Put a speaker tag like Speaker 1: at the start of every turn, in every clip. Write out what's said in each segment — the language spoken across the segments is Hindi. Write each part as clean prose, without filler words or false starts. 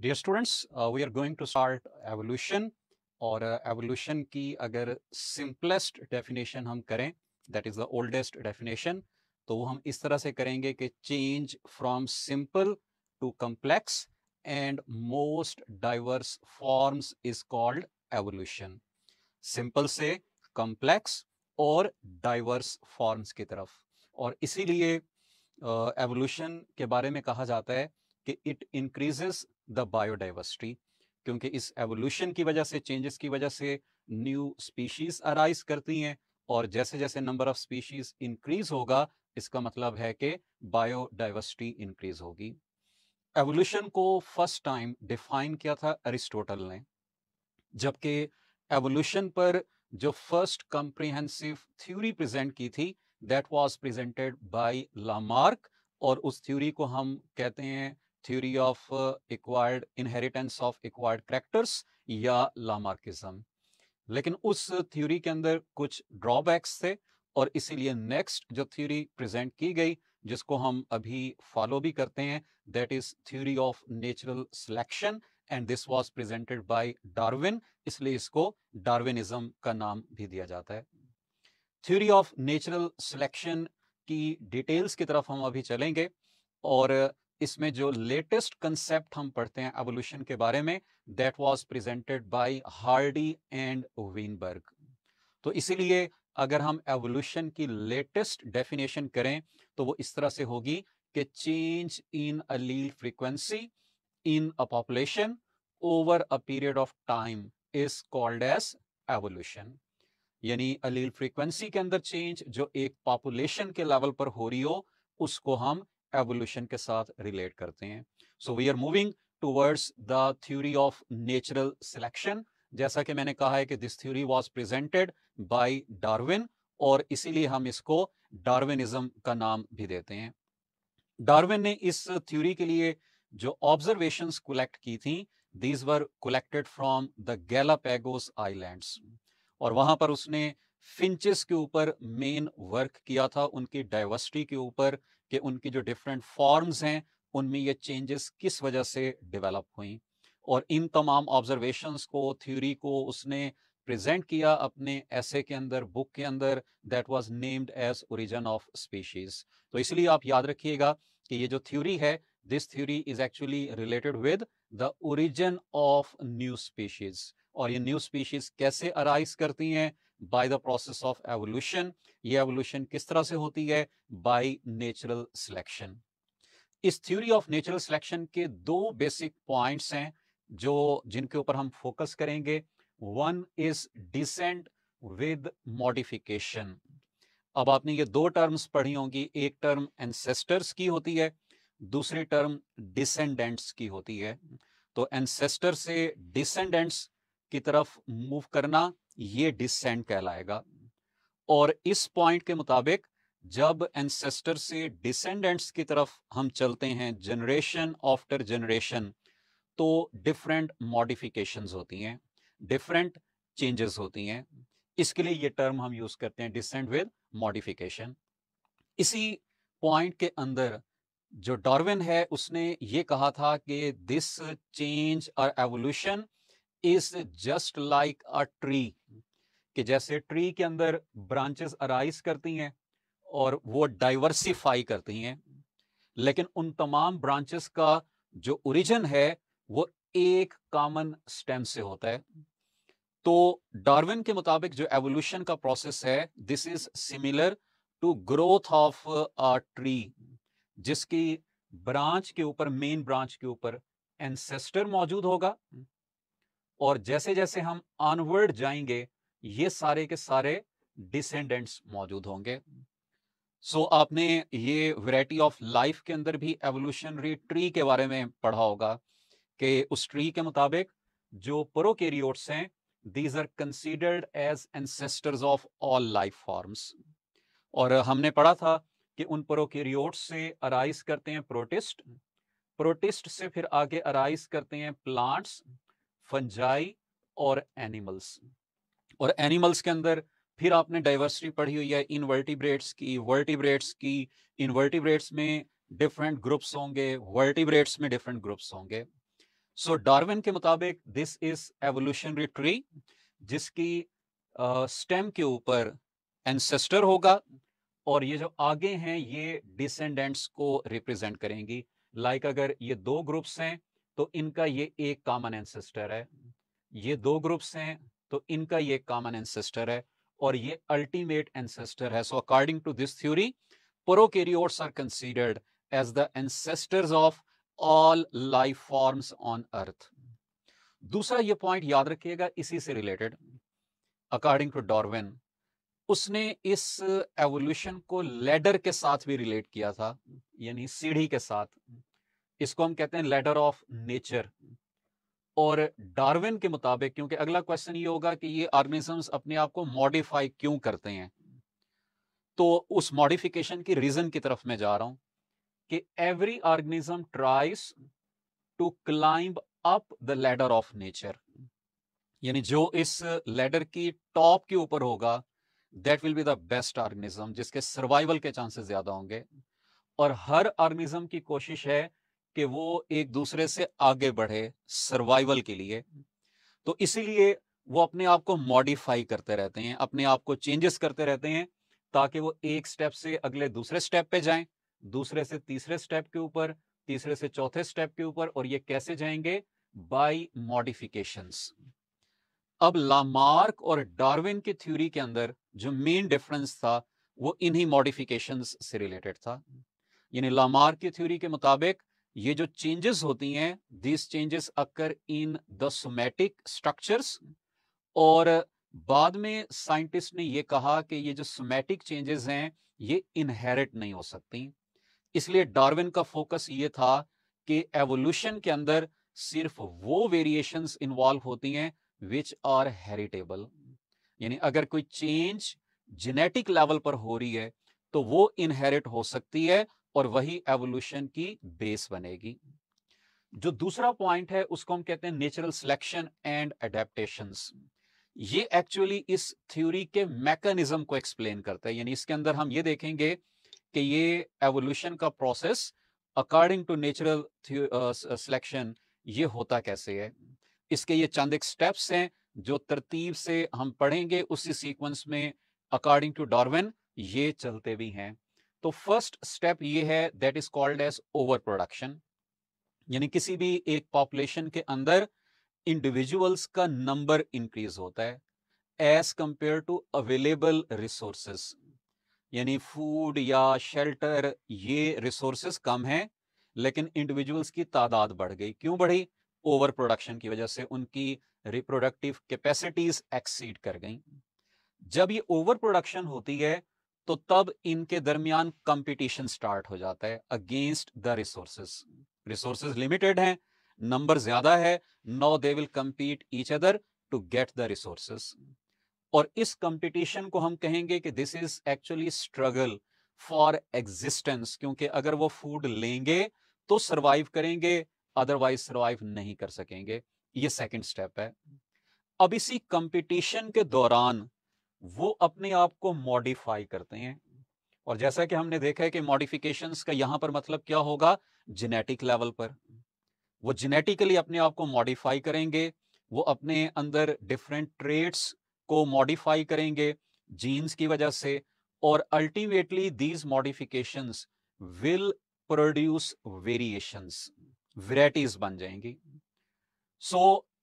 Speaker 1: Dear students, we are going to start evolution. और एवोल्यूशन की अगर सिंपलेस्ट डेफिनेशन हम करें, that is the oldest definition, तो वो हम इस तरह से करेंगे कि change from simple to complex and most diverse forms is called evolution. Simple से कम्प्लेक्स और डाइवर्स फॉर्म्स की तरफ। और इसीलिए एवोल्यूशन के बारे में कहा जाता है कि इट इंक्रीजेस द बायोडाइवर्सिटी, क्योंकि इस एवोल्यूशन की वजह से, चेंजेस की वजह से न्यू स्पीशीज अराइज करती हैं। और जैसे जैसे नंबर ऑफ स्पीशीज इंक्रीज होगा, इसका मतलब है कि बायोडाइवर्सिटी इंक्रीज होगी। एवोल्यूशन को फर्स्ट टाइम डिफाइन किया था अरिस्टोटल ने, जबकि एवोल्यूशन पर जो फर्स्ट कॉम्प्रिहेंसिव थ्योरी प्रेजेंट की थी, that was presented bye Lamarck. और उस थ्योरी को हम कहते हैं theory of acquired inheritance of acquired characters या लामार्किज्म। लेकिन उस थ्योरी के अंदर कुछ ड्रॉबैक्स थे, और इसीलिए नेक्स्ट जो थ्योरी प्रेजेंट की गई, जिसको हम अभी फॉलो भी करते हैं, that is theory of natural selection, and this was presented by Darwin. इसलिए इसको डार्विनिज्म का नाम भी दिया जाता है। थ्योरी ऑफ नेचुरल सिलेक्शन की डिटेल्स की तरफ हम अभी चलेंगे, और इसमें जो लेटेस्ट कंसेप्ट हम पढ़ते हैं एवोल्यूशन के बारे में, that was presented bye Hardy and Weinberg. तो इसीलिए अगर हम एवोल्यूशन की लेटेस्ट डेफिनेशन करें, तो वो इस तरह से होगी कि change in allele frequency in a population over a period of time is called as evolution। यानी अलील फ्रीक्वेंसी के अंदर चेंज जो एक पॉपुलेशन के लेवल पर हो रही हो, उसको हम एवोल्यूशन के साथ रिलेट करते हैं। So we are moving towards the theory of natural selection. जैसा कि मैंने कहा है कि this theory was presented by Darwin, और इसीलिए हम इसको डार्विनिज्म का नाम भी देते हैं। डार्विन ने इस थ्योरी के लिए जो ऑब्जर्वेशंस कलेक्ट की थी, these were collected from the Galapagos islands. और वहां पर उसने फिंचेस के ऊपर मेन वर्क किया था, उनकी डाइवर्सिटी के ऊपर, कि उनकी जो डिफरेंट फॉर्म्स हैं उनमें ये चेंजेस किस वजह से डेवलप हुई। और इन तमाम ऑब्जर्वेशंस को, थ्योरी को उसने प्रेजेंट किया अपने ऐसे के अंदर, बुक के अंदर, that was named as origin of species. तो इसलिए आप याद रखिएगा कि ये जो थ्योरी है, this theory is actually related with the origin of new species. और ये न्यू स्पीशीज कैसे अराइज करती हैं? By the process of evolution. ये एवोल्यूशन किस तरह से होती है? By natural selection. इस थ्योरी ऑफ नेचुरल सिलेक्शन के दो बेसिक पॉइंट्स हैं जो जिनके ऊपर हम फोकस करेंगे। One is descent with modification. अब आपने ये दो टर्म्स पढ़ी होंगी, एक टर्म एंसेस्टर्स की होती है, दूसरी टर्म डिसेंडेंट्स की होती है। तो एंसेस्टर से डिसेंडेंट्स की तरफ मूव करना, ये डिसेंट कहलाएगा। और इस पॉइंट के मुताबिक जब एंसेस्टर से डिसेंडेंट्स की तरफ हम चलते हैं, जनरेशन आफ्टर जनरेशन, तो डिफरेंट मॉडिफिकेशंस होती हैं, डिफरेंट चेंजेस होती हैं। इसके लिए ये टर्म हम यूज करते हैं, डिसेंट विद मॉडिफिकेशन। इसी पॉइंट के अंदर जो डार्विन है, उसने ये कहा था कि दिस चेंज और evolution is just like a tree, कि जैसे ट्री के अंदर ब्रांचेस अराइज करती हैं और वो डाइवर्सिफाई करती हैं, लेकिन उन तमाम ब्रांचेस का जो ओरिजिन है वो एक कॉमन स्टेम से होता है। तो डार्विन के मुताबिक जो एवोल्यूशन का प्रोसेस है, this is similar to growth of a tree, जिसकी ब्रांच के ऊपर, मेन ब्रांच के ऊपर एंसेस्टर मौजूद होगा, और जैसे जैसे हम ऑनवर्ड जाएंगे, ये सारे के सारे डिसेंडेंट्स मौजूद होंगे। सो आपने ये वैरायटी ऑफ लाइफ के अंदर भी एवोल्यूशनरी ट्री के बारे में पढ़ा होगा, कि उस ट्री के मुताबिक जो प्रोकैरियोट्स हैं, these are considered as ancestors of all life forms. और हमने पढ़ा था कि उन प्रोकैरियोट्स से अराइज करते हैं प्रोटिस्ट, प्रोटिस्ट से फिर आगे अराइज करते हैं प्लांट्स, फंजाई और एनिमल्स। और एनिमल्स के अंदर फिर आपने डाइवर्सिटी पढ़ी हुई है इनवर्टिब्रेट्स की, वर्टिब्रेट्स की। इनवर्टिब्रेट्स में डिफरेंट ग्रुप्स होंगे, वर्टिब्रेट्स में डिफरेंट ग्रुप्स होंगे। सो डार्विन के मुताबिक दिस इज एवोल्यूशनरी ट्री, जिसकी स्टेम के ऊपर एंसेस्टर होगा और ये जो आगे हैं ये डिसेंडेंट्स को रिप्रेजेंट करेंगी। लाइक अगर ये दो ग्रुप्स हैं तो इनका ये एक कॉमन एंसेस्टर है, ये दो ग्रुप्स हैं तो इनका ये कॉमन एंसेस्टर है और ये अल्टीमेट एंसेस्टर है। So according to this theory, prokaryotes are considered as the ancestors of all life forms on earth. दूसरा ये पॉइंट याद रखिएगा इसी से रिलेटेड, अकॉर्डिंग टू डार्विन, उसने इस एवोल्यूशन को लैडर के साथ भी रिलेट किया था, यानी सीढ़ी के साथ। इसको हम कहते हैं लैडर ऑफ नेचर। और डार्विन के मुताबिक, क्योंकि अगला क्वेश्चन ये होगा कि ये ऑर्गेनिजम्स अपने आप को मॉडिफाई क्यों करते हैं, तो उस मॉडिफिकेशन की रीजन की तरफ मैं जा रहा हूं कि every organism tries to climb up the ladder of nature, यानी जो इस लैडर की टॉप के ऊपर होगा that will be the best organism, जिसके सर्वाइवल के चांसेस ज्यादा होंगे। और हर ऑर्गेनिज्म की कोशिश है कि वो एक दूसरे से आगे बढ़े सर्वाइवल के लिए, तो इसीलिए वो अपने आप को मॉडिफाई करते रहते हैं, अपने आप को चेंजेस करते रहते हैं ताकि वो एक स्टेप से अगले दूसरे स्टेप पे जाएं, दूसरे से तीसरे स्टेप के ऊपर, तीसरे से चौथे स्टेप के ऊपर। और ये कैसे जाएंगे? By modifications. अब लामार्क और डार्विन की थ्योरी के अंदर जो मेन डिफरेंस था वो इन्हीं मॉडिफिकेशंस से रिलेटेड था। यानी लामार्क की थ्योरी के मुताबिक ये जो चेंजेस होती हैं, this changes occur in the somatic structures, और बाद में साइंटिस्ट ने ये कहा कि ये जो सोमैटिक चेंजेस हैं ये इनहेरिट नहीं हो सकती। इसलिए डार्विन का फोकस ये था कि एवोल्यूशन के अंदर सिर्फ वो वेरिएशंस इन्वॉल्व होती हैं विच आर हेरिटेबल, यानी अगर कोई चेंज जेनेटिक लेवल पर हो रही है तो वो इनहेरिट हो सकती है और वही एवोल्यूशन की बेस बनेगी। जो दूसरा पॉइंट है उसको हम कहते हैं नेचुरल सिलेक्शन एंड एडेप्टेशंस। ये एक्चुअली इस थ्योरी के मैकेनिज्म को एक्सप्लेन करता है, यानी इसके अंदर हम ये देखेंगे कि ये एवोल्यूशन का process according to natural selection ये होता कैसे है। इसके ये चंद एक स्टेप्स हैं जो तरतीब से हम पढ़ेंगे उसी सीक्वेंस में अकॉर्डिंग टू डार्विन ये चलते भी हैं। तो फर्स्ट स्टेप ये है that is called as over production, यानी किसी भी एक पॉपुलेशन के अंदर इंडिविजुअल्स का नंबर इंक्रीज होता है as compare to available resources, यानी फूड या शेल्टर ये रिसोर्सेस कम हैं लेकिन इंडिविजुअल्स की तादाद बढ़ गई। क्यों बढ़ी? ओवर प्रोडक्शन की वजह से उनकी रिप्रोडक्टिव कैपेसिटीज एक्सीड कर गई। जब ये ओवर प्रोडक्शन होती है तो तब इनके दरमियान कंपटीशन स्टार्ट हो जाता है against the resources. Resources limited हैं, नंबर ज्यादा है, no they will compete each other to get the resources. और इस कंपटीशन को हम कहेंगे कि this is actually struggle for existence, क्योंकि अगर वो फूड लेंगे तो सरवाइव करेंगे, अदरवाइज सरवाइव नहीं कर सकेंगे। ये सेकंड स्टेप है। अब इसी कंपटीशन के दौरान वो अपने आप को मॉडिफाई करते हैं, और जैसा कि हमने देखा है कि मॉडिफिकेशंस का यहां पर मतलब क्या होगा, जेनेटिक लेवल पर वो जेनेटिकली अपने आप को मॉडिफाई करेंगे, वो अपने अंदर डिफरेंट ट्रेट्स को मॉडिफाई करेंगे जीन्स की वजह से, और ultimately these modifications will produce variations, varieties बन जाएंगी।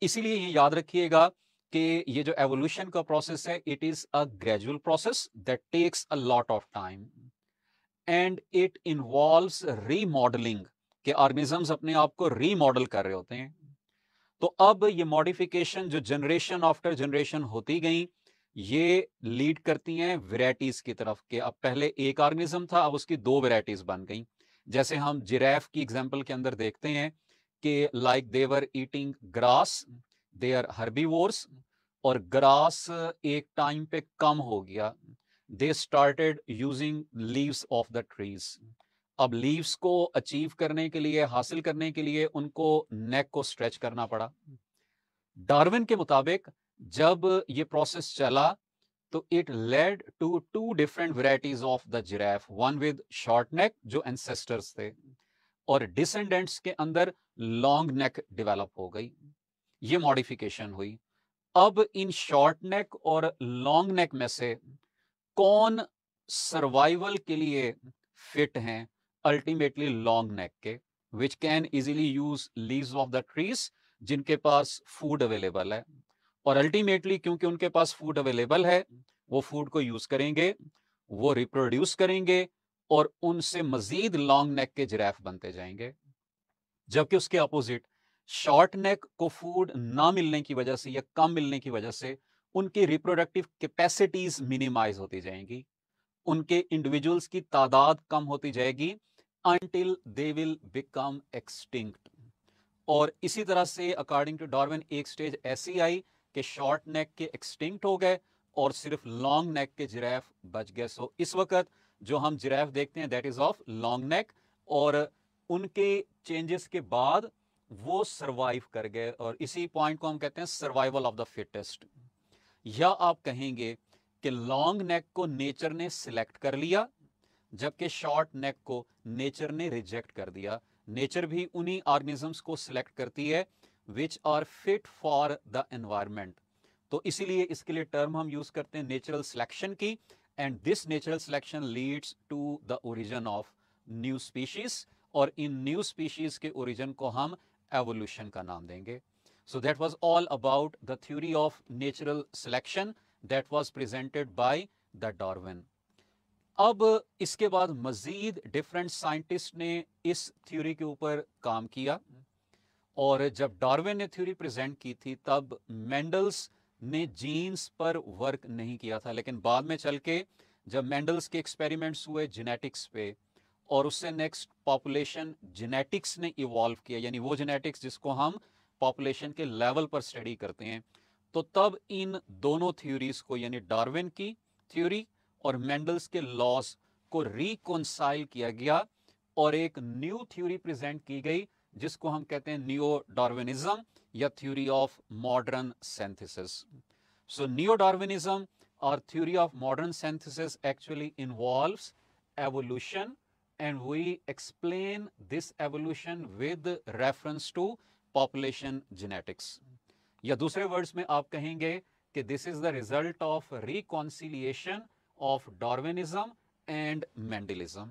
Speaker 1: इसीलिए ये याद रखिएगा कि ये जो एवोल्यूशन का प्रोसेस है it is a gradual process that takes a lot of time and it involves remodelling, के ऑर्गेनिजम्स अपने आप को रीमॉडल कर रहे होते हैं। तो अब ये मॉडिफिकेशन जो जनरेशन आफ्टर जनरेशन होती गई ये लीड करती हैं वेराइटीज की तरफ, के अब पहले एक ऑर्गेनिज्म था अब उसकी दो वेराइटीज बन गई। जैसे हम जिराफ की एग्जांपल के अंदर देखते हैं कि like they were eating grass, they are herbivores, और ग्रास एक टाइम पे कम हो गया, they started using leaves of the trees. अब लीव्स को अचीव करने के लिए, हासिल करने के लिए उनको नेक को स्ट्रेच करना पड़ा। डार्विन के मुताबिक जब ये प्रोसेस चला तो it led to two different varieties of the giraffe, one with short neck जो एंसेस्टर्स थे, और डिसेंडेंट्स के अंदर लॉन्ग नेक डेवलप हो गई, ये मॉडिफिकेशन हुई। अब इन शॉर्ट नेक और लॉन्ग नेक में से कौन सर्वाइवल के लिए फिट हैं? अल्टीमेटली लॉन्ग नेक के, which can easily use leaves of the trees, जिनके पास फूड अवेलेबल है, और अल्टीमेटली क्योंकि उनके पास फूड अवेलेबल है, वो फूड को यूज करेंगे, वो रिप्रोड्यूस करेंगे और उनसे मजीद लॉन्ग नेक के जिराफ बनते जाएंगे। जबकि उसके अपोजिट शॉर्ट नेक को फूड ना मिलने की वजह से या कम मिलने की वजह से उनकी रिप्रोडक्टिव कैपेसिटीज मिनिमाइज होती जाएंगी, उनके इंडिविजुअल्स की तादाद कम होती जाएगी until they will become extinct। और इसी तरह से अकॉर्डिंग टू डार्विन एक स्टेज ऐसी आई कि शॉर्ट नेक के एक्सटिंक्ट हो गए और सिर्फ लॉन्ग नेक के जिराफ बच गए। सो इस वक्त जो हम जिराफ देखते हैं that is of long neck, और उनके चेंजेस के बाद वो सरवाइव कर गए, और इसी पॉइंट को हम कहते हैं सर्वाइवल ऑफ द फिटेस्ट। या आप कहेंगे कि लॉन्ग नेक को नेचर ने सिलेक्ट कर लिया, जबकि शॉर्ट नेक को नेचर ने रिजेक्ट कर दिया। नेचर भी उन्हीं ऑर्गेनिजम्स को सिलेक्ट करती है which are fit for the environment. तो इसीलिए इसके लिए टर्म हम यूज करते हैं नेचुरल सिलेक्शन की, and this natural selection leads to the origin of new species, और इन न्यू स्पीशीज के ओरिजिन को हम एवोल्यूशन का नाम देंगे। So that was all about the theory of natural selection that was presented by the Darwin। अब इसके बाद मजीद डिफरेंट साइंटिस्ट ने इस थ्योरी के ऊपर काम किया, और जब डार्विन ने थ्योरी प्रेजेंट की थी तब मेंडल्स ने जीन्स पर वर्क नहीं किया था, लेकिन बाद में चल के जब मेंडल्स के एक्सपेरिमेंट्स हुए जेनेटिक्स पे, और उससे नेक्स्ट पॉपुलेशन जेनेटिक्स ने इवॉल्व किया, यानी वो जेनेटिक्स जिसको हम पॉपुलेशन के लेवल पर स्टडी करते हैं, तो तब इन दोनों थ्योरीज को, यानी डार्विन की थ्योरी और मेंडल्स के लॉज को रिकॉन्साइल किया गया और एक न्यू थ्योरी प्रेजेंट की गई जिसको हम कहते हैं नियो डार्विनिज्म या theory of modern synthesis. So neo Darwinism और theory of modern synthesis actually involves evolution, and we explain this evolution with reference to population genetics। या दूसरे वर्ड्स में आप कहेंगे कि this is the result of reconciliation of Darwinism and Mendelism.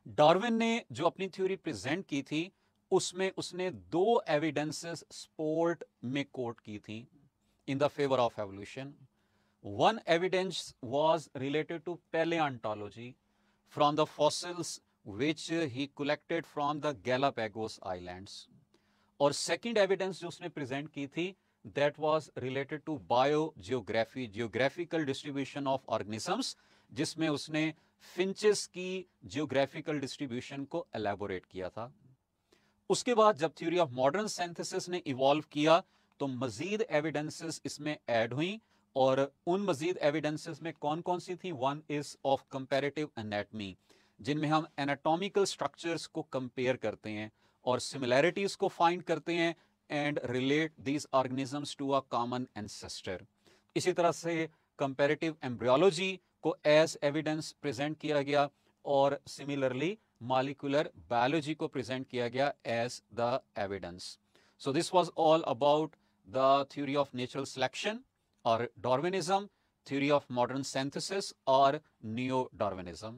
Speaker 1: Darwin ने जो अपनी थ्योरी प्रेजेंट की थी उसमें उसने दो एविडेंसेस स्पोर्ट में कोट की थी in the favour of evolution. One evidence was related to palaeontology from the fossils which he collected from the Galapagos Islands, और सेकंड एविडेंस जो उसने प्रेजेंट की थी that was related to biogeography, geographical distribution of organisms, जिसमें उसने फिंचेस की जियोग्राफिकल डिस्ट्रीब्यूशन को एलैबोरेट किया था। उसके बाद जब थ्योरी ऑफ मॉडर्न सिंथेसिस ने इवॉल्व किया तो मजीद एविडेंसेस इसमें ऐड हुई, और उन मजीद एविडेंसेस में कौन कौन सी थी? One is of comparative anatomy, जिनमें हम एनाटॉमिकल स्ट्रक्चर्स को कंपेयर करते हैं और सिमिलैरिटीज को फाइंड करते हैं and relate these organisms to a common ancestor. इसी तरह से कंपैरेटिव एम्ब्रियोलॉजी को एज एविडेंस प्रेजेंट किया गया, और सिमिलरली मॉलिक्यूलर बायोलॉजी को प्रेजेंट किया गया as the evidence. So this was all about the theory of natural selection और Darwinism, theory of modern synthesis और नियो डार्विनिज्म।